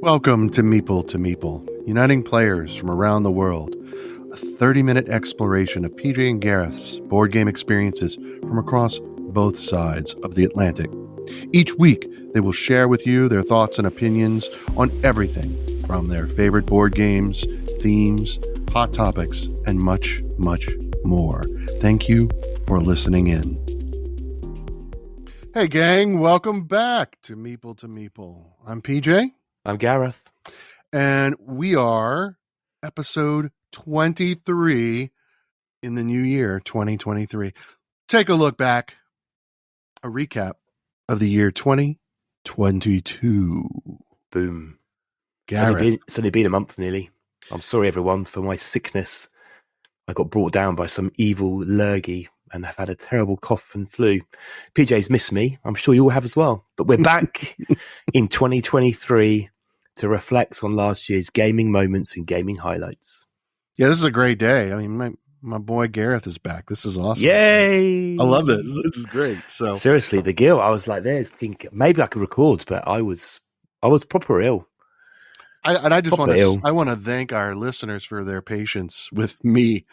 Welcome to Meeple, uniting players from around the world. A 30-minute exploration of PJ and Gareth's board game experiences from across both sides of the Atlantic. Each week, they will share with you their thoughts and opinions on everything from their favorite board games, themes, hot topics, and much, much more. Thank you for listening in. Hey, gang, welcome back to Meeple. I'm PJ. I'm Gareth. And we are episode 23 in the new year, 2023. Take a look back, a recap of the year 2022. Boom. Gareth. It's only been a month nearly. I'm sorry, everyone, for my sickness. I got brought down by some evil lurgy and have had a terrible cough and flu. PJ's missed me. I'm sure you all have as well. But we're back in 2023 to reflect on last year's gaming moments and gaming highlights. Yeah, this is a great day. I mean, my boy Gareth is back. This is awesome. Yay! I love this. This is great. So seriously, the guilt. I was like, there, think maybe I could record, but I was proper ill. I want to thank our listeners for their patience with me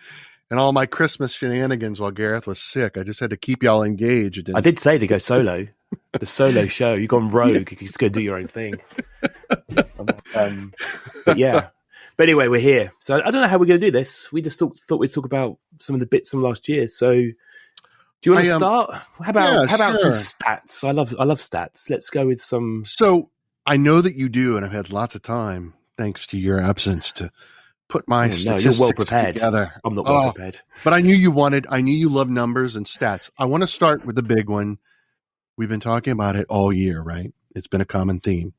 and all my Christmas shenanigans while Gareth was sick. I just had to keep y'all engaged. I did say to go solo. The solo show. You've gone rogue. You just go do your own thing. But yeah. But anyway, we're here. So I don't know how we're going to do this. We just thought we'd talk about some of the bits from last year. So do you want to start? How about some stats? I love stats. Let's go with some. So I know that you do, and I've had lots of time, thanks to your absence, to put my statistics you're well prepared. Together. I'm not well prepared. But I knew you love numbers and stats. I want to start with the big one. We've been talking about it all year, right? It's been a common theme.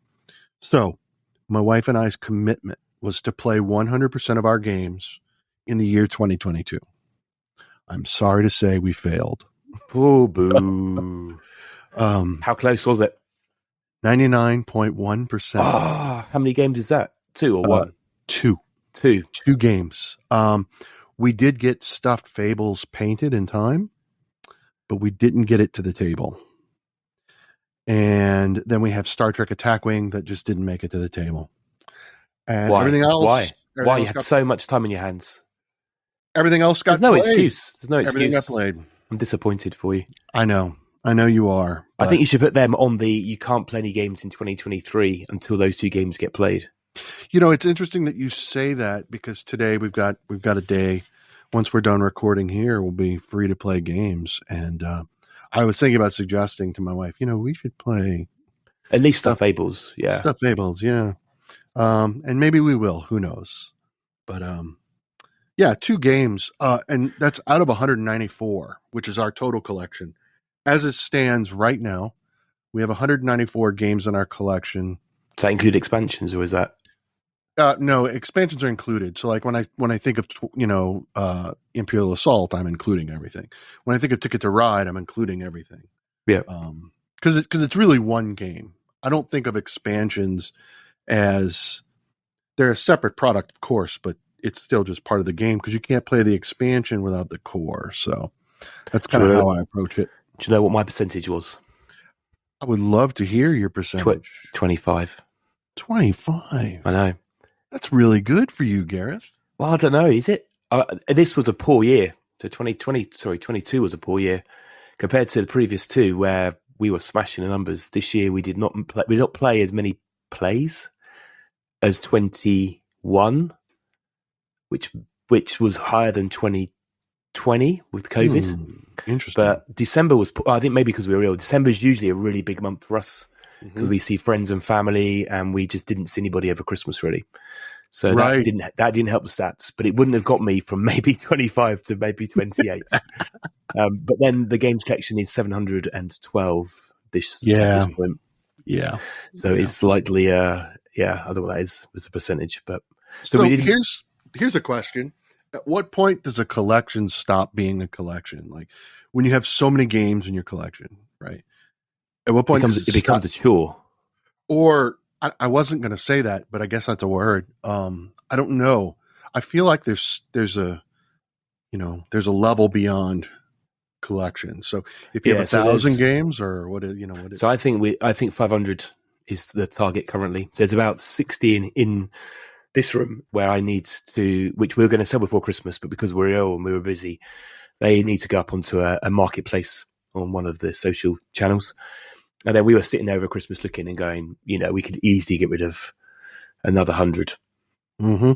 So my wife and I's commitment was to play 100% of our games in the year 2022. I'm sorry to say we failed. Oh, boo. How close was it? 99.1%. How many games is that? 2 or 1? 2. 2 games. We did get Stuffed Fables painted in time, but we didn't get it to the table. And then we have Star Trek Attack Wing that just didn't make it to the table. And why? Everything else. Why? You had so much time in your hands. Everything else got There's no played. excuse. There's no excuse. Everything got played. I'm disappointed for you. I know you are. I think you should put them on you can't play any games in 2023 until those 2 games get played. You know, it's interesting that you say that because today we've got a day. Once we're done recording here, we'll be free to play games. And I was thinking about suggesting to my wife, we should play at least Stuffed Fables. Yeah. Stuffed Fables. Yeah. And maybe we will, who knows, but, 2 games. And that's out of 194, which is our total collection. As it stands right now, we have 194 games in our collection. Does that include expansions or is that? No, expansions are included. So like when I think of, Imperial Assault, I'm including everything. When I think of Ticket to Ride, I'm including everything. Yeah. Cause it's really one game. I don't think of expansions as they're a separate product, of course, but it's still just part of the game because you can't play the expansion without the core. So that's kind of how I approach it. Do you know what my percentage was? I would love to hear your percentage. 25. 25. I know. That's really good for you, Gareth. Well, I don't know. Is it? This was a poor year. So 22 was a poor year compared to the previous 2 where we were smashing the numbers. This year we did not play as many plays as 21, which was higher than 2020 with COVID. Interesting. But December was, I think maybe because we were ill. December is usually a really big month for us because we see friends and family, and we just didn't see anybody over Christmas really. So that didn't help the stats, but it wouldn't have got me from maybe 25 to maybe 28. But then the games collection is 712 at this point. Yeah. So it's slightly, I don't know what that is as a percentage, but so here's a question. At what point does a collection stop being a collection? Like when you have so many games in your collection, right? At what point it becomes a chore? Or I wasn't going to say that, but I guess that's a word. I don't know. I feel like there's a level beyond collection. So if you have 1,000 games, or what is, So I think 500 is the target currently. There's about 60 in this room where I need to, which we were going to sell before Christmas, but because we're ill and we were busy, they need to go up onto a marketplace on one of the social channels. And then we were sitting over Christmas looking and going, we could easily get rid of another 100. Mm-hmm.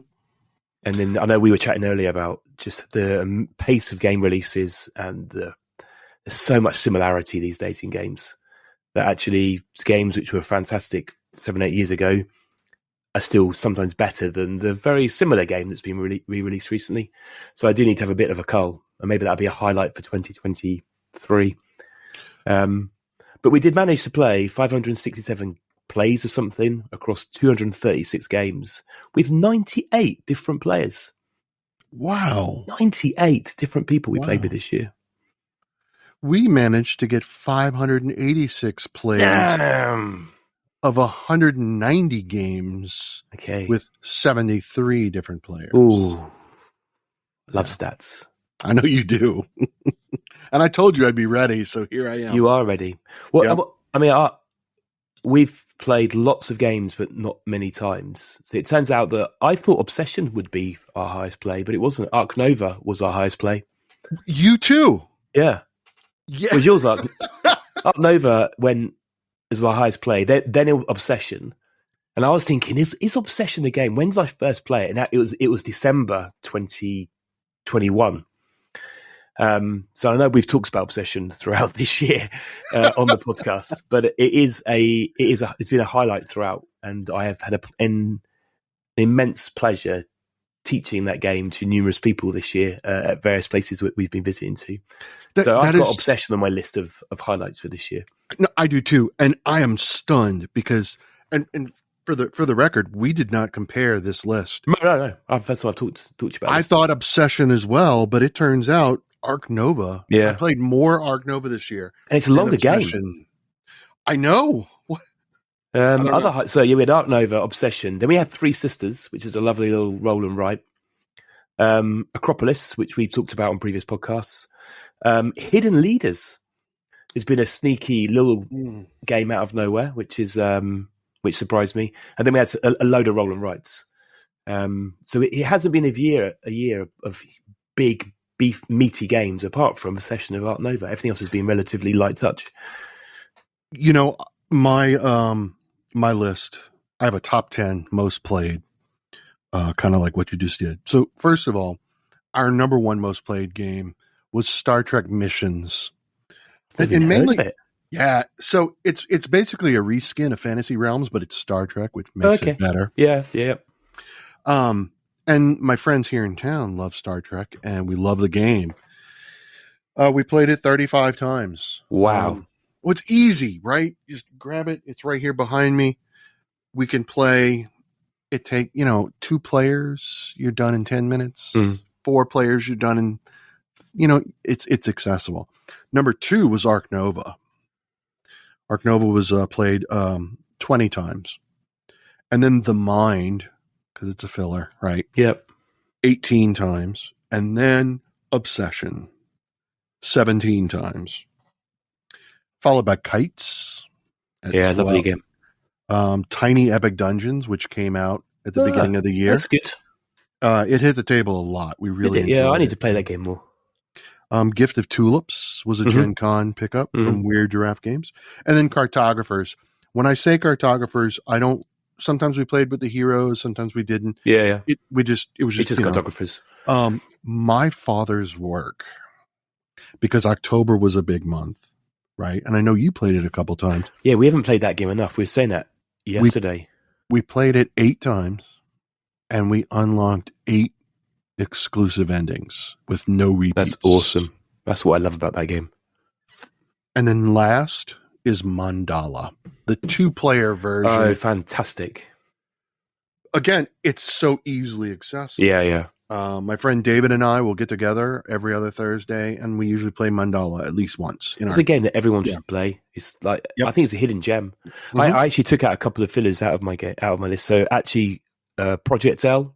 And then I know we were chatting earlier about just the pace of game releases, and there's so much similarity these days in games that actually games which were fantastic 7-8 years ago are still sometimes better than the very similar game that's been re-released recently. So I do need to have a bit of a cull, and maybe that'll be a highlight for 2023. But we did manage to play 567 plays of something across 236 games with 98 different players. Wow. 98 different people we played with this year. We managed to get 586 plays of 190 games with 73 different players. Ooh. Love stats. I know you do. And I told you I'd be ready, so here I am. You are ready. Well, yep. We've played lots of games, but not many times. So it turns out that I thought Obsession would be our highest play, but it wasn't. Ark Nova was our highest play. You too? Yeah. Was yours Ark Nova was our highest play? Then Obsession. And I was thinking, is Obsession the game? When's I first play it? And it was December 2021. So I know we've talked about Obsession throughout this year on the podcast, but it's been a highlight throughout, and I have had an immense pleasure teaching that game to numerous people this year at various places we've been visiting to. So I've got Obsession on my list of highlights for this year. No, I do too, and I am stunned because and for the record, we did not compare this list. No. That's what I've talked to you about. I thought Obsession as well, but it turns out Ark Nova. Yeah. I played more Ark Nova this year. And it's a longer game. I know. What? We had Ark Nova, Obsession. Then we had Three Sisters, which is a lovely little roll and write. Acropolis, which we've talked about on previous podcasts. Hidden Leaders has been a sneaky little game out of nowhere, which surprised me. And then we had a load of roll and writes. So it hasn't been a year of big, meaty games apart from a session of Ark Nova. Everything else has been relatively light touch. My list, I have a top 10 most played, kind of like what you just did. So first of all, our number one most played game was Star Trek Missions. And mainly it. Yeah, so it's basically a reskin of Fantasy Realms, but it's Star Trek, which makes it better. Yeah. And my friends here in town love Star Trek, and we love the game. We played it 35 times. Wow. It's easy, right? Just grab it. It's right here behind me. We can play. It take 2 players, you're done in 10 minutes. 4 players, you're done in. It's accessible. Number 2 was Ark Nova. Ark Nova was played 20 times, and then The Mind, because it's a filler, right? Yep. 18 times. And then Obsession, 17 times. Followed by Kites. Lovely game. Tiny Epic Dungeons, which came out at the beginning of the year. That's good. It hit the table a lot. We really enjoyed it. Yeah, I need to play that game more. Gift of Tulips was a Gen Con pickup from Weird Giraffe Games. And then Cartographers. When I say Cartographers, sometimes we played with the heroes, sometimes we didn't. Yeah. It was just Cartographers. My father's work, because October was a big month, right? And I know you played it a couple times. Yeah, we haven't played that game enough. We were saying that yesterday. We played it 8 times, and we unlocked 8 exclusive endings with no repeats. That's awesome. That's what I love about that game. And then last is Mandala, the 2-player version. Oh, fantastic. Again, it's so easily accessible. Yeah. My friend David and I will get together every other Thursday, and we usually play Mandala at least once. It's a game that everyone should play. It's like I think it's a hidden gem. I actually took out a couple of fillers out of my list. So actually, Project L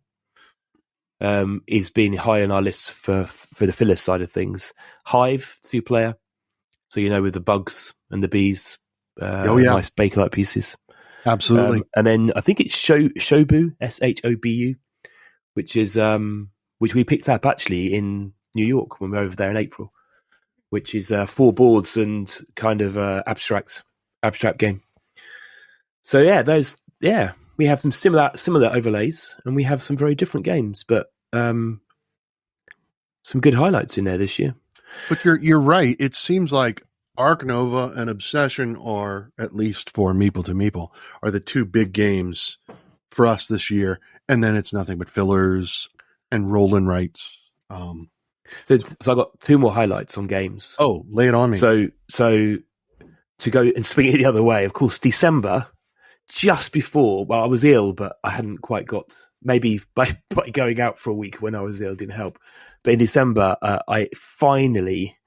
is being high on our list for the filler side of things. Hive 2-player, so with the bugs and the bees, nice bakelite pieces. Absolutely. And then I think it's Shobu, Shobu, which is which we picked up actually in New York when we were over there in April, which is 4 boards and kind of abstract game. So we have some similar overlays, and we have some very different games, but some good highlights in there this year. But you're right. It seems like Ark Nova and Obsession, or at least for Meeple to Meeple, are the 2 big games for us this year, and then it's nothing but fillers and roll-in rights. So I got 2 more highlights on games. Oh, lay it on me. So to go and swing it the other way, of course, December, just before, well, I was ill, but I hadn't quite got, maybe by going out for a week when I was ill didn't help. But in December, I finally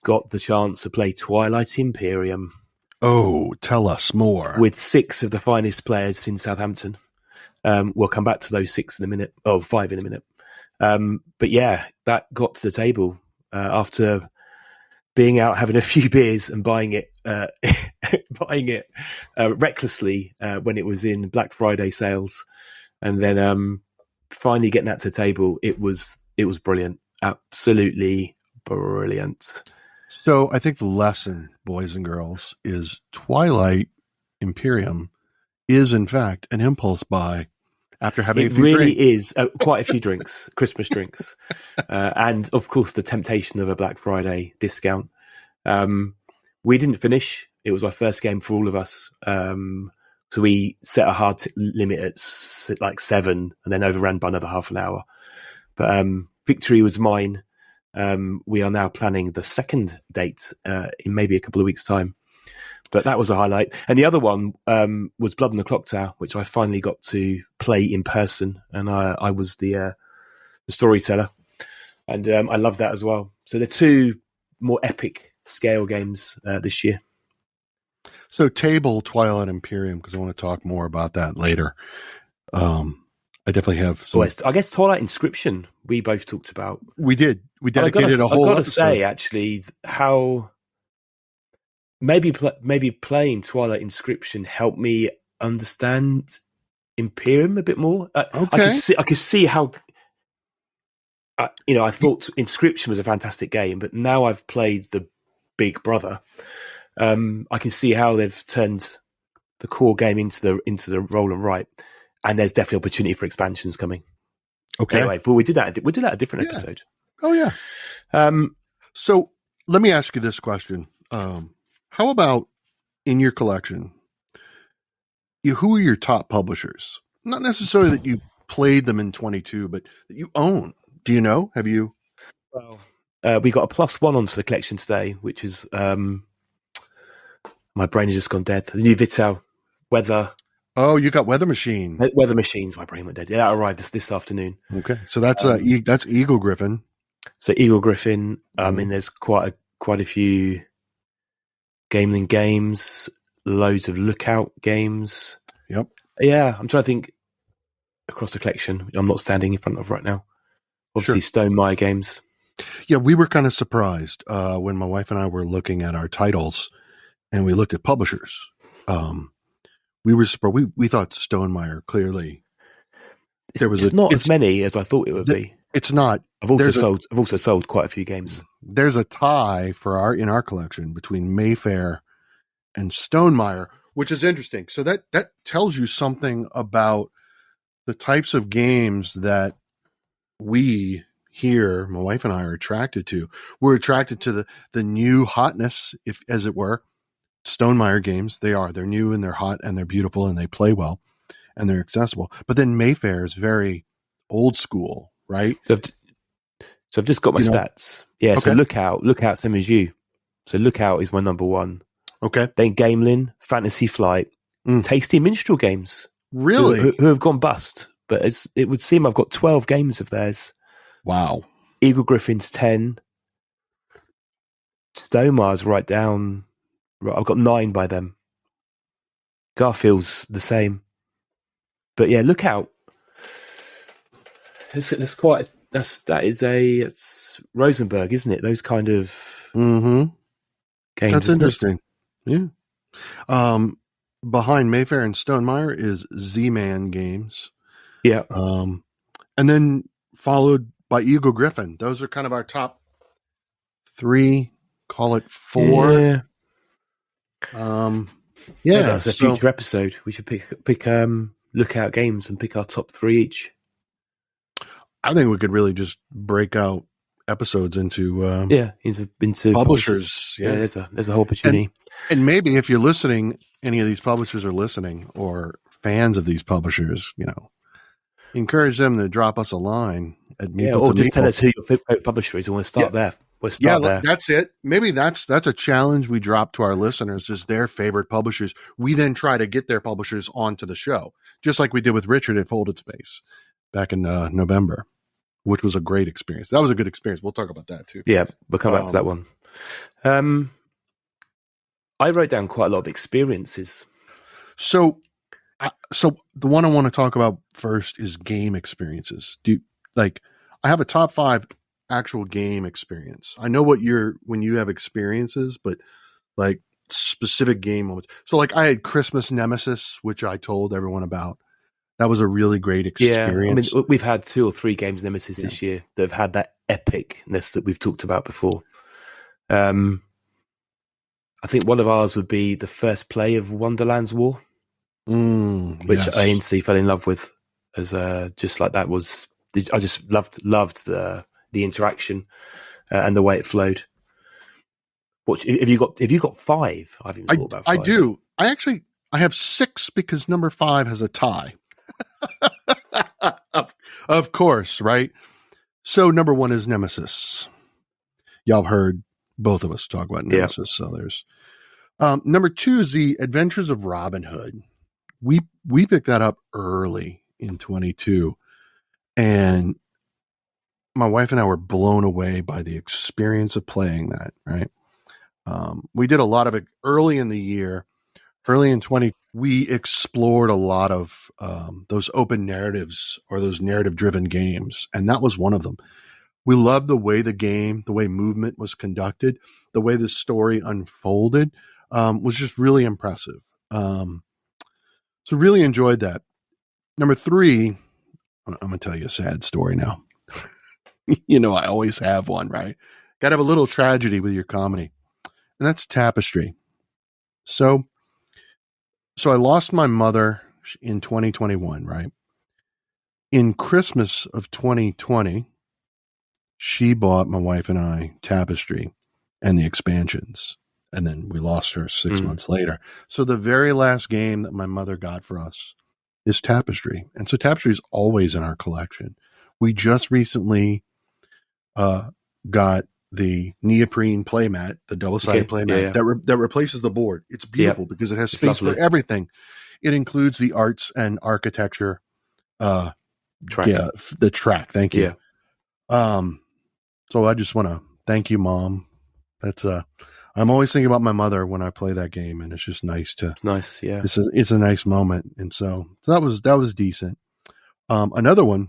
got the chance to play Twilight Imperium. Oh, tell us more. With 6 of the finest players in Southampton. We'll come back to those 6 in a minute. Oh, 5 in a minute. But yeah, that got to the table after being out having a few beers and buying it recklessly when it was in Black Friday sales, and then finally getting that to the table. It was brilliant, absolutely brilliant. So I think the lesson, boys and girls, is Twilight Imperium is in fact an impulse buy. After having it really is quite a few drinks, Christmas drinks, and of course the temptation of a Black Friday discount. We didn't finish. It was our first game for all of us, so we set a hard limit at like 7, and then overran by another half an hour. But victory was mine. We are now planning the second date in maybe a couple of weeks' time. But that was a highlight. And the other one was Blood on the Clock Tower, which I finally got to play in person. And I was the storyteller. And I loved that as well. So they're 2 more epic scale games this year. So table Twilight Imperium, because I want to talk more about that later. I definitely have some... Well, I guess Twilight Inscription we both talked about. We did. We dedicated a whole episode. I've got to say, actually, how... Maybe playing Twilight Inscription helped me understand Imperium a bit more. Okay. I could see how. I thought Inscription was a fantastic game, but now I've played the Big Brother. I can see how they've turned the core game into the roll and write, and there's definitely opportunity for expansions coming. Okay. Anyway, but we did that a different episode. Oh yeah. So let me ask you this question. How about in your collection, who are your top publishers? Not necessarily that you played them in 22, but that you own. Do you know? Have you? Well, we got a +1 onto the collection today, which is my brain has just gone dead. The new Vital Weather. Oh, you got Weather Machine. Weather Machines. My brain went dead. Yeah, that arrived this afternoon. Okay, so that's Eagle Griffin. So Eagle Griffin. I mean, there's quite a few Gameling games, loads of Lookout games. Yep. Yeah, I'm trying to think across the collection. I'm not standing in front of right now. Obviously, sure. Stonemaier games. Yeah, we were kind of surprised when my wife and I were looking at our titles, and we looked at publishers. We were surprised. We thought Stonemaier clearly. It's not as many as I thought it would be. It's not. I've also sold quite a few games. There's a tie in our collection between Mayfair and Stonemaier, which is interesting. So that tells you something about the types of games that we here, my wife and I, are attracted to. We're attracted to the new hotness, if as it were. Stonemaier games, they're new and they're hot and they're beautiful and they play well and they're accessible. But then Mayfair is very old school, right? So I've just got my stats. Yeah, okay. So Lookout, same as you. So Lookout is my number 1. Okay. Then Gameling, Fantasy Flight, Tasty Minstrel Games. Really? Who have gone bust. But it would seem I've got 12 games of theirs. Wow. Eagle Griffin's 10. Stonemayer's right down. I've got 9 by them. Garfield's the same. But yeah, Lookout. It's Rosenberg, isn't it? Those kind of games. That's interesting. Yeah. behind Mayfair and Stonemaier is Z-Man Games. Yeah. And then followed by Eagle Griffin. Those are kind of our top 3, call it 4. Yeah. Yeah. That's a future episode. We should pick Lookout Games and pick our top 3 each. I think we could really just break out episodes into into publishers. Yeah, there's a whole opportunity. And maybe if you're listening, any of these publishers are listening or fans of these publishers, encourage them to drop us a line at Meeple or to just Meeple. tell us who your favorite publisher is, and we'll start there. We'll start there. That's it. Maybe that's a challenge we drop to our listeners, is their favorite publishers. We then try to get their publishers onto the show, just like we did with Richard at Folded Space back in November, which was a great experience. That was a good experience. We'll talk about that too. Yeah, we'll come back to that one. I wrote down quite a lot of experiences. So the one I want to talk about first is game experiences. I have a top 5 actual game experience. I know when you have experiences, but like specific game moments. So I had Christmas Nemesis, which I told everyone about. That was a really great experience. Yeah, I mean, we've had 2 or 3 games Nemesis this year that have had that epicness that we've talked about before. I think one of ours would be the first play of Wonderland's War, which I instantly fell in love with. As just like that was, I just loved the interaction and the way it flowed. What have you got 5? I haven't even thought about 5. I do. I have 6 because number 5 has a tie. Of course, right? So number 1 is Nemesis. Y'all heard both of us talk about Nemesis. So there's number 2 is The Adventures of Robin Hood. We picked that up early in 22, and my wife and I were blown away by the experience of playing that. Right, we did a lot of it early in the year. Early in 20, we explored a lot of those open narratives or those narrative-driven games, and that was one of them. We loved the way the way movement was conducted, the way the story unfolded was just really impressive. So really enjoyed that. Number 3, I'm going to tell you a sad story now. I always have one, right? Got to have a little tragedy with your comedy, and that's Tapestry. So I lost my mother in 2021, right? In Christmas of 2020, she bought my wife and I Tapestry and the expansions. And then we lost her 6 months later. So the very last game that my mother got for us is Tapestry. And so Tapestry is always in our collection. We just recently got the neoprene playmat, the double-sided playmat that replaces the board. It's beautiful because it has space for everything. It includes the arts and architecture track. Yeah, the track. Thank you. Yeah. So I just want to thank you, Mom. That's I'm always thinking about my mother when I play that game, and it's just nice to. It's nice, yeah. It's a nice moment, and so that was decent. Another one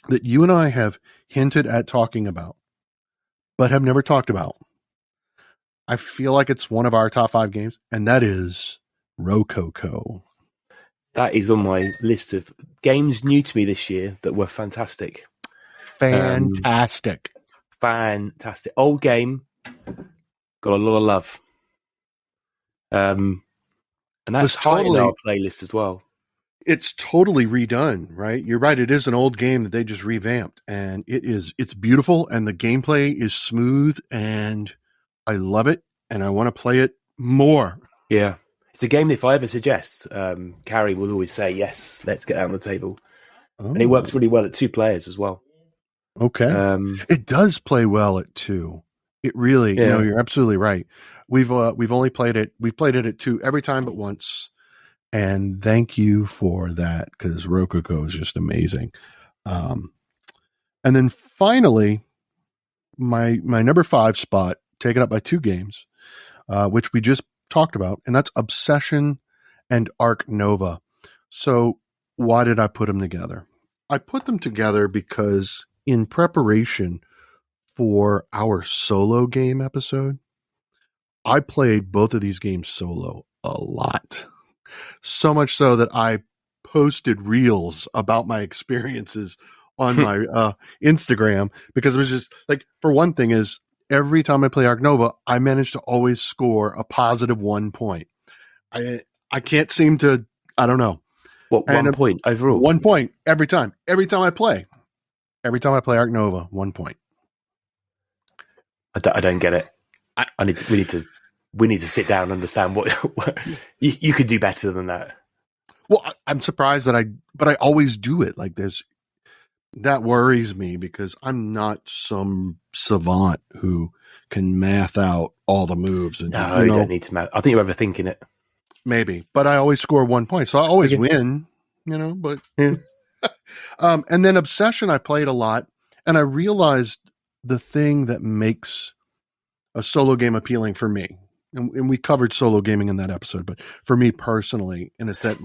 that you and I have hinted at talking about, but have never talked about. I feel like it's one of our top 5 games, and that is Rococo. That is on my list of games new to me this year that were fantastic. Fantastic. Old game, got a lot of love. And that's totally in our playlist as well. It's totally redone, right? You're right. It is an old game that they just revamped, and it's beautiful, and the gameplay is smooth, and I love it, and I want to play it more. Yeah. It's a game that if I ever suggest, Carrie will always say, yes, let's get out on the table. Oh. And it works really well at 2 players as well. Okay. It does play well at 2. It really, you're absolutely right. We've only played it. We've played it at 2 every time but once. And thank you for that, because Rococo is just amazing. And then finally, my number 5 spot, taken up by 2 games, which we just talked about, and that's Obsession and Arc Nova. So why did I put them together? I put them together because in preparation for our solo game episode, I played both of these games solo a lot. So much so that I posted reels about my experiences on my Instagram, because it was just like, for one thing is, every time I play Ark Nova, I manage to always score a positive 1 point. I can't seem to, I don't know. What, 1 point overall? 1 point every time. Every time I play Ark Nova, 1 point. I don't get it. We need to sit down and understand what you could do better than that. Well, I'm surprised but I always do it. Like, that worries me, because I'm not some savant who can math out all the moves. And, no, you don't need to math. I think you're overthinking it. Maybe, but I always score 1 point, so I always win. But yeah. And then Obsession, I played a lot, and I realized the thing that makes a solo game appealing for me. And we covered solo gaming in that episode, but for me personally, and it's that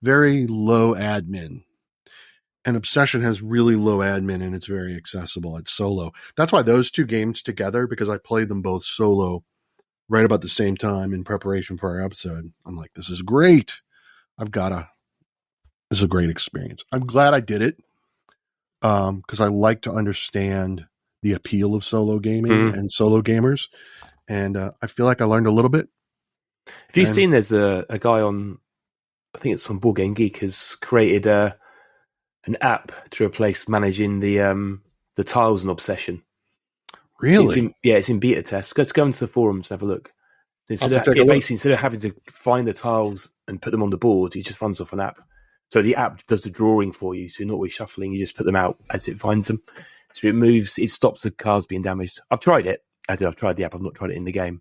very low admin. And Obsession has really low admin, and it's very accessible. It's solo. That's why those two games together, because I played them both solo right about the same time in preparation for our episode. I'm like, this is great. This is a great experience. I'm glad I did it, because I like to understand the appeal of solo gaming and solo gamers. And I feel like I learned a little bit. Have you seen there's a guy on, I think it's on Board Game Geek, has created an app to replace managing the tiles in Obsession. Really? It's in beta test. Let's go into the forums and have a look. Instead of having to find the tiles and put them on the board, he just runs off an app. So the app does the drawing for you, so you're not always shuffling. You just put them out as it finds them. So it stops the cards being damaged. I've tried it. I've tried the app. I've not tried it in the game.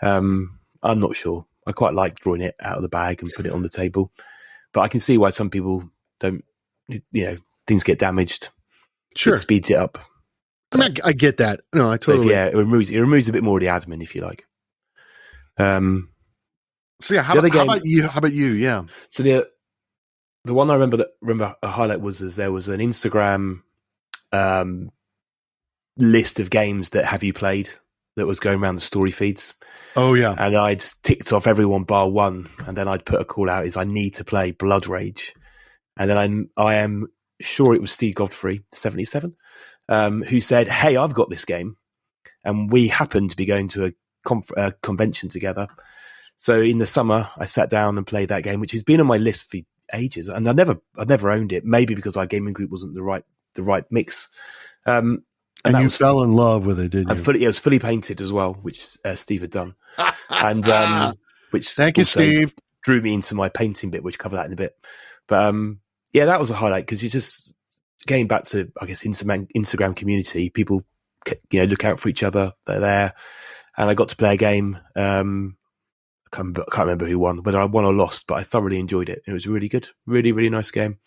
I'm not sure. I quite like drawing it out of the bag and put it on the table. But I can see why some people don't, things get damaged. Sure. It speeds it up. I mean, I get that. No, I totally. So it removes a bit more of the admin, if you like. So yeah, how about you? Yeah. So the one I remember a highlight was there was an Instagram list of games that have you played that was going around the story feeds. Oh yeah. And I'd ticked off everyone bar one, and then I'd put a call out: I need to play Blood Rage. And then I am sure it was Steve Godfrey 77 who said, "Hey, I've got this game," and we happened to be going to a convention together. So in the summer, I sat down and played that game, which has been on my list for ages, and I never owned it. Maybe because our gaming group wasn't the right mix. And you fell in love with it, didn't you? It was fully painted as well, which Steve had done, and which thank you, Steve, drew me into my painting bit, which cover that in a bit. But yeah, that was a highlight, because you just getting back to, I guess, Instagram community. People, look out for each other. They're there, and I got to play a game. I can't remember who won, whether I won or lost, but I thoroughly enjoyed it. It was really good, really, really nice game.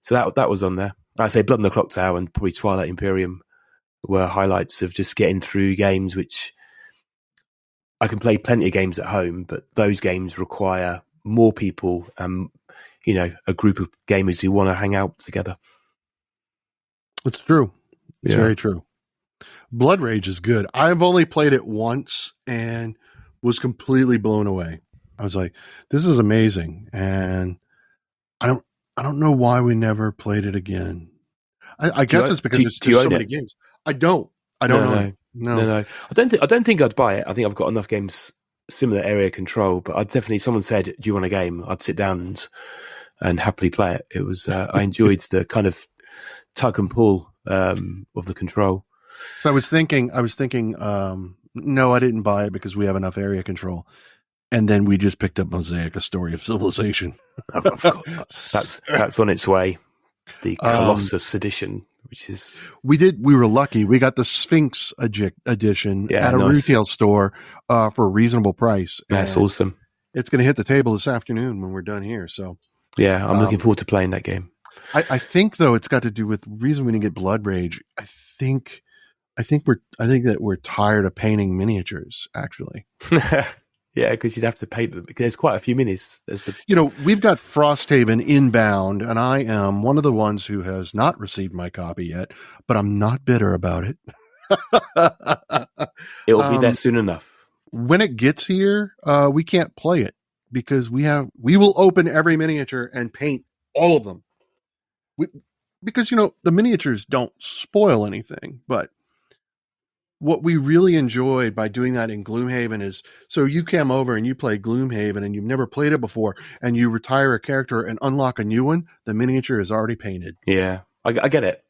So that was on there. I say Blood on the Clock Tower and probably Twilight Imperium were highlights of just getting through games, which I can play plenty of games at home, but those games require more people and, a group of gamers who want to hang out together. It's true. It's very true. Blood Rage is good. I've only played it once and was completely blown away. I was like, this is amazing. And I don't know why we never played it again. I guess it's because there's so many games. I don't know. No. I don't think I'd buy it. I think I've got enough games similar area control, but I'd definitely, someone said, do you want a game? I'd sit down and happily play it. It was, I enjoyed the kind of tug and pull of the control. So I was thinking, no, I didn't buy it because we have enough area control. And then we just picked up Mosaic, A Story of Civilization. Of course. That's on its way. The Colossus edition, which is... We were lucky. We got the Sphinx edition at a retail store for a reasonable price. That's awesome. It's going to hit the table this afternoon when we're done here. So yeah, I'm looking forward to playing that game. I think, though, it's got to do with the reason we didn't get Blood Rage. I think that we're tired of painting miniatures, actually. Yeah, because you'd have to paint them. There's quite a few minis. We've got Frosthaven inbound, and I am one of the ones who has not received my copy yet, but I'm not bitter about it. It'll be there soon enough. When it gets here, we can't play it because we will open every miniature and paint all of them. Because, the miniatures don't spoil anything, but what we really enjoyed by doing that in Gloomhaven is, so you came over and you play Gloomhaven and you've never played it before, and you retire a character and unlock a new one, the miniature is already painted. Yeah, I get it.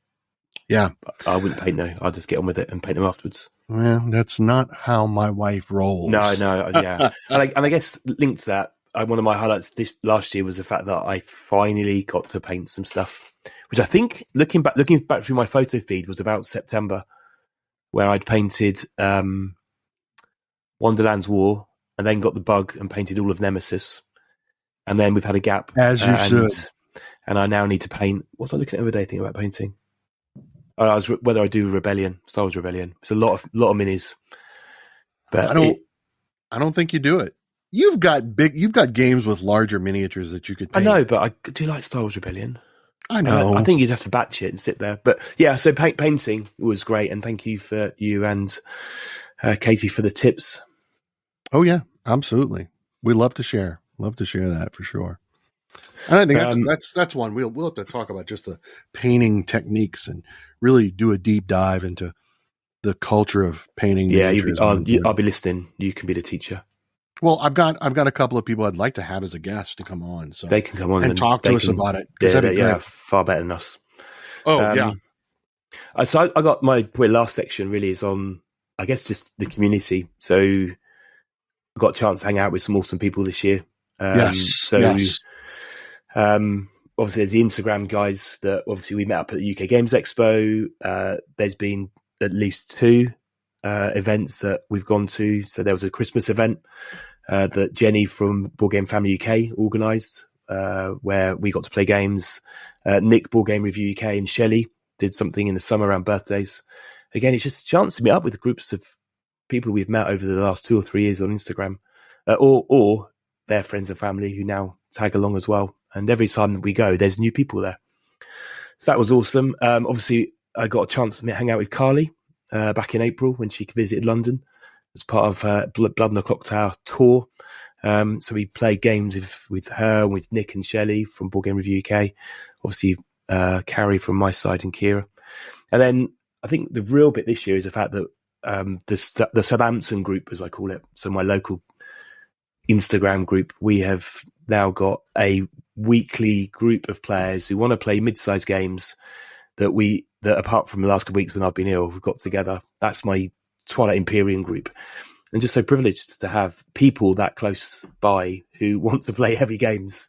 Yeah. I wouldn't paint, no. I'll just get on with it and paint them afterwards. Well, that's not how my wife rolls. No, yeah. and I guess linked to that, one of my highlights this last year was the fact that I finally got to paint some stuff, which I think, looking back through my photo feed, was about September, where I'd painted Wonderland's War, and then got the bug and painted all of Nemesis. And then we've had a gap. As you should. And I now need to paint. What was I looking at the other day thinking about painting? Whether I do Rebellion, Star Wars Rebellion. It's a lot of minis. But I don't think you do it. You've got games with larger miniatures that you could paint. I know, but I do like Star Wars Rebellion. I know. I think you'd have to batch it and sit there. But yeah, so painting was great, and thank you for you and Katie for the tips. Oh yeah, absolutely. We love to share. Love to share that for sure. And I think that's one we'll have to talk about, just the painting techniques and really do a deep dive into the culture of painting. Yeah, I'll be listening. You can be the teacher. Well, I've got a couple of people I'd like to have as a guest to come on, so they can come on and talk to us about it. Yeah, far better than us. Oh yeah. So I got my last section really is on, I guess, just the community. So I got a chance to hang out with some awesome people this year. Yes. Obviously there's the Instagram guys that obviously we met up at the UK Games Expo. There's been at least 2 events that we've gone to. So there was a Christmas event that Jenny from Board Game Family UK organised, where we got to play games. Nick, Board Game Review UK, and Shelley did something in the summer around birthdays. Again, it's just a chance to meet up with groups of people we've met over the last 2 or 3 years on Instagram, or their friends and family who now tag along as well. And every time we go, there's new people there. So that was awesome. Obviously, I got a chance to hang out with Carly back in April when she visited London as part of her Blood on the Clock Tower tour. So we played games with her, with Nick and Shelley from Board Game Review UK. Obviously, Carrie from my side and Kira. And then I think the real bit this year is the fact that the Southampton group, as I call it, so my local Instagram group, we have now got a weekly group of players who want to play mid-sized games that apart from the last couple of weeks when I've been ill, we've got together. That's my Twilight Imperium group. And just so privileged to have people that close by who want to play heavy games.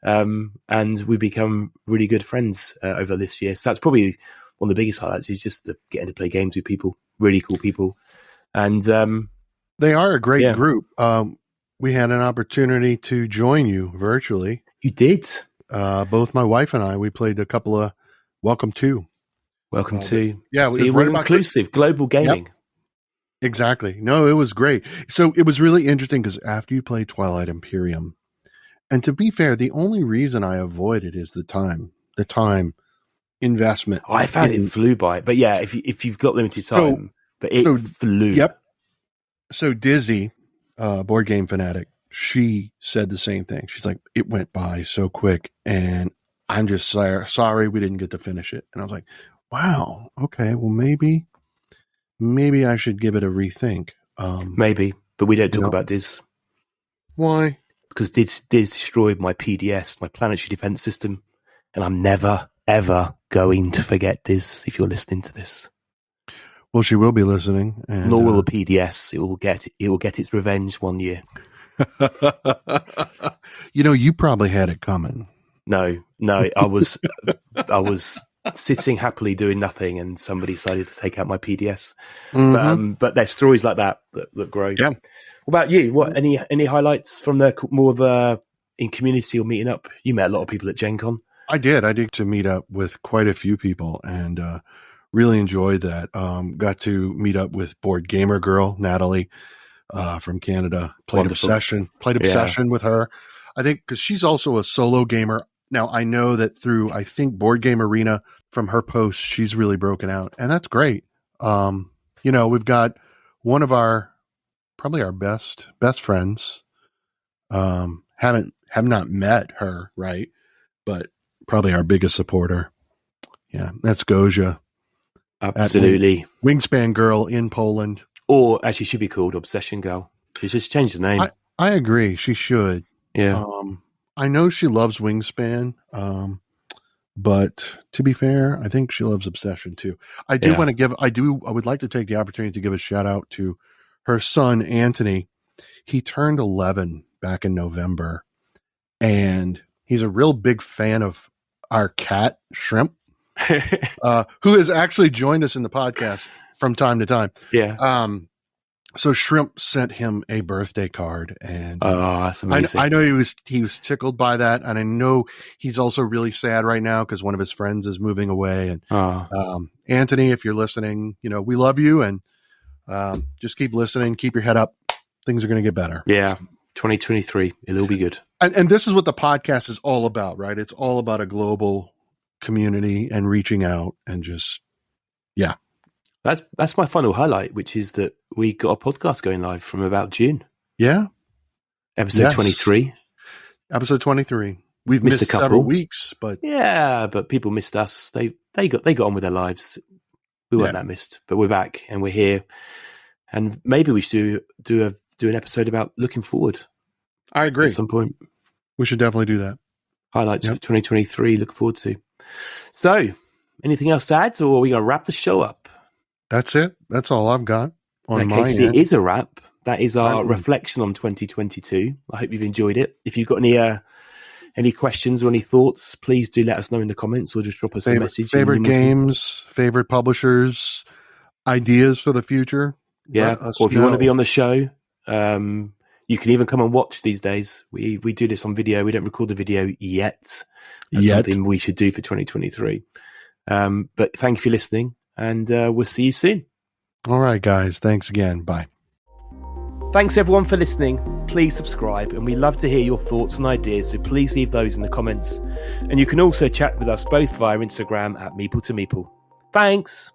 And we become really good friends over this year. So that's probably one of the biggest highlights, is just getting to play games with people, really cool people. And they are a great group. We had an opportunity to join you virtually. You did? Both my wife and I, we played a couple of Welcome to. Yeah, so it was inclusive, global gaming. Yep. Exactly. No, it was great. So it was really interesting because after you play Twilight Imperium, and to be fair, the only reason I avoided is the time investment. I found it flew by. But yeah, if you've got limited time, it flew. Yep. So Dizzy, Board Game Fanatic, she said the same thing. She's like, it went by so quick, and I'm just sorry we didn't get to finish it. And I was like, wow, okay, well maybe I should give it a rethink. Maybe, but we don't talk about Diz. Why? Because Diz destroyed my PDS, my Planetary Defense System, and I'm never, ever going to forget Diz, if you're listening to this. Well, she will be listening. And, nor will the PDS. It will get its revenge one year. You probably had it coming. No, I was sitting happily doing nothing, and somebody decided to take out my PDS. Mm-hmm. But there's stories like that grow. Yeah. What about you? What any highlights from more of in community or meeting up? You met a lot of people at Gen Con. I did to meet up with quite a few people, and really enjoyed that. Got to meet up with Board Gamer Girl Natalie from Canada. Played Obsession with her. I think because she's also a solo gamer. Now, I know that through, I think, Board Game Arena, from her posts, she's really broken out. And that's great. We've got one of probably our best friends, have not met her, right? But probably our biggest supporter. Yeah, that's Gosia. Absolutely. Wingspan Girl in Poland. Or as she should be called, Obsession Girl. She's just changed the name. I agree. She should. Yeah. I know she loves Wingspan. But to be fair, I think she loves Obsession too. I would like to take the opportunity to give a shout out to her son, Anthony. He turned 11 back in November, and he's a real big fan of our cat, Shrimp, who has actually joined us in the podcast from time to time. Yeah. So Shrimp sent him a birthday card, and that's amazing. I know he was tickled by that, and I know he's also really sad right now because one of his friends is moving away. And Anthony, if you're listening, we love you, and just keep listening, keep your head up. Things are going to get better. Yeah, 2023, it'll be good. And this is what the podcast is all about, right? It's all about a global community and reaching out and just, yeah. That's my final highlight, which is that we got a podcast going live from about June. Yeah. Episode 23. Episode 23. We've missed a couple several weeks, but yeah, but people missed us. They got on with their lives. We weren't that missed, but we're back and we're here. And maybe we should do an episode about looking forward. I agree. At some point. We should definitely do that. Highlights for 2023. Look forward to. So, anything else to add, or are we going to wrap the show up? That's it. That's all I've got on my end. It is a wrap. That is our reflection on 2022. I hope you've enjoyed it. If you've got any questions or any thoughts, please do let us know in the comments or just drop us a message. Favorite games, favorite publishers, ideas for the future. Yeah, or if you want to be on the show, you can even come and watch these days. We do this on video. We don't record the video yet. That's something we should do for 2023. But thank you for listening, and we'll see you soon. All right, guys. Thanks again. Bye. Thanks, everyone, for listening. Please subscribe, and we love to hear your thoughts and ideas, so please leave those in the comments. And you can also chat with us both via Instagram at Meeple to Meeple. Thanks.